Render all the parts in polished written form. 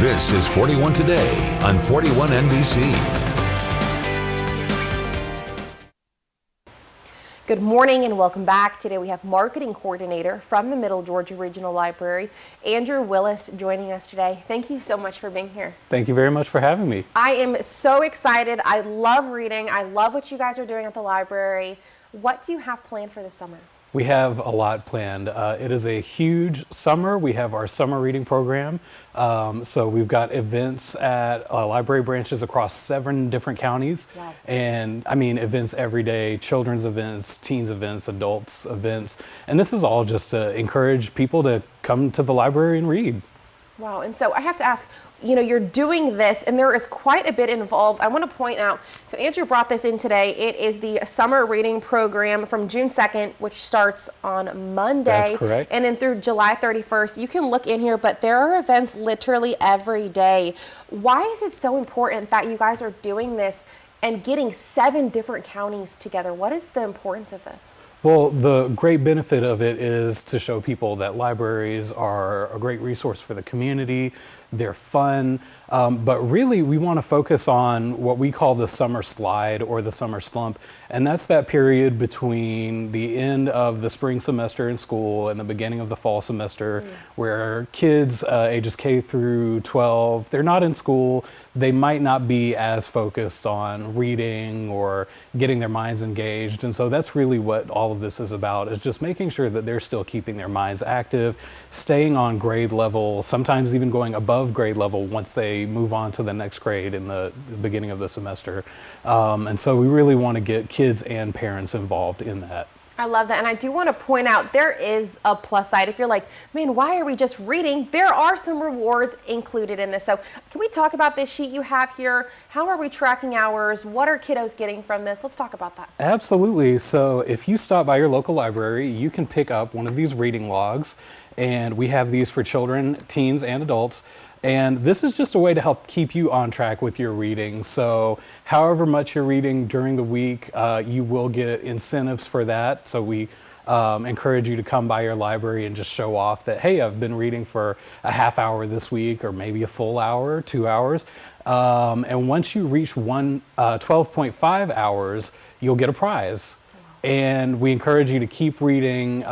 This is 41 Today on 41 NBC. Good morning and welcome back. Today we have marketing coordinator from the Middle Georgia Regional Library, Andrew Willis, joining us today. Thank you so much for being here. Thank you very much for having me. I am so excited. I love reading. I love what you guys are doing at the library. What do you have planned for this summer? We have a lot planned. It is a huge summer. We have our summer reading program. So we've got events at library branches across 7 different counties. Wow. And I mean, events every day, children's events, teens events, adults events. And this is all just to encourage people to come to the library and read. Wow. And so I have to ask, you're doing this and there is quite a bit involved. I want to point out, so Andrew brought this in today. It is the summer reading program from June 2nd, which starts on Monday. That's correct. And then through July 31st. You can look in here, but there are events literally every day. Why is it so important that you guys are doing this and getting 7 different counties together? What is the importance of this? Well, the great benefit of it is to show people that libraries are a great resource for the community. They're fun, but really we want to focus on what we call the summer slide or the summer slump, and that's that period between the end of the spring semester in school and the beginning of the fall semester, where kids ages K through 12, they're not in school. They might not be as focused on reading or getting their minds engaged, and so that's really what all of this is about, is just making sure that they're still keeping their minds active, staying on grade level, sometimes even going above grade level once they move on to the next grade in the beginning of the semester. And so we really want to get kids and parents involved in that. I love that. And I do want to point out there is a plus side. If you're like, man, why are we just reading? There are some rewards included in this. So can we talk about this sheet you have here? How are we tracking hours? What are kiddos getting from this? Let's talk about that. Absolutely. So if you stop by your local library, you can pick up one of these reading logs. And we have these for children, teens, and adults. And this is just a way to help keep you on track with your reading. So however much you're reading during the week, you will get incentives for that. So we encourage you to come by your library and just show off that, hey, I've been reading for a half hour this week, or maybe a full hour, 2 hours. And once you reach 12.5 hours, you'll get a prize. And we encourage you to keep reading.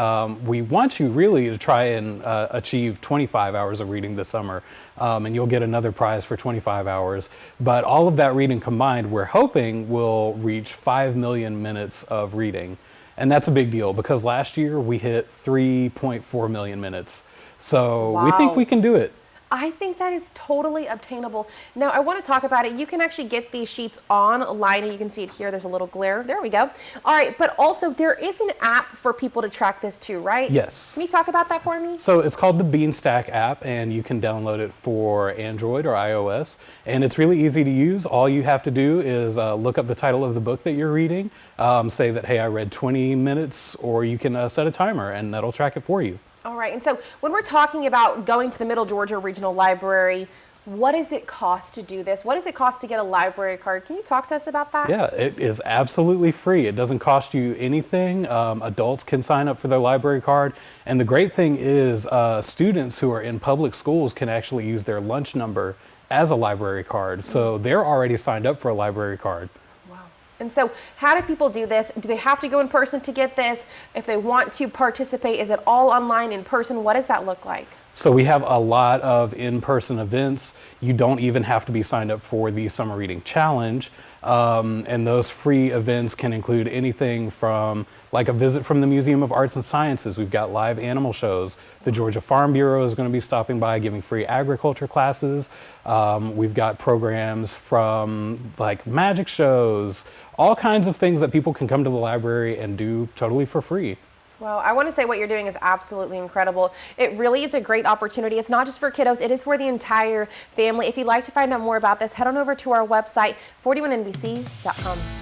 We want you really to try and achieve 25 hours of reading this summer, and you'll get another prize for 25 hours. But all of that reading combined, we're hoping will reach 5 million minutes of reading. And that's a big deal because last year we hit 3.4 million minutes. So wow. We think we can do it. I think that is totally obtainable. Now, I want to talk about it. You can actually get these sheets online, and you can see it here. There's a little glare. There we go. All right, but also there is an app for people to track this too, right? Yes. Can you talk about that for me? So it's called the Beanstack app, and you can download it for Android or iOS. And it's really easy to use. All you have to do is look up the title of the book that you're reading, say that, hey, I read 20 minutes, or you can set a timer, and that'll track it for you. All right, and so when we're talking about going to the Middle Georgia Regional Library, what does it cost to do this? What does it cost to get a library card? Can you talk to us about that? Yeah, it is absolutely free. It doesn't cost you anything. Adults can sign up for their library card. And the great thing is students who are in public schools can actually use their lunch number as a library card. So they're already signed up for a library card. And so how do people do this? Do they have to go in person to get this? If they want to participate, is it all online, in person? What does that look like? So we have a lot of in-person events. You don't even have to be signed up for the Summer Reading Challenge. And those free events can include anything from like a visit from the Museum of Arts and Sciences. We've got live animal shows. The Georgia Farm Bureau is going to be stopping by giving free agriculture classes. We've got programs from like magic shows, all kinds of things that people can come to the library and do totally for free. Well, I want to say what you're doing is absolutely incredible. It really is a great opportunity. It's not just for kiddos, it is for the entire family. If you'd like to find out more about this, head on over to our website, 41nbc.com.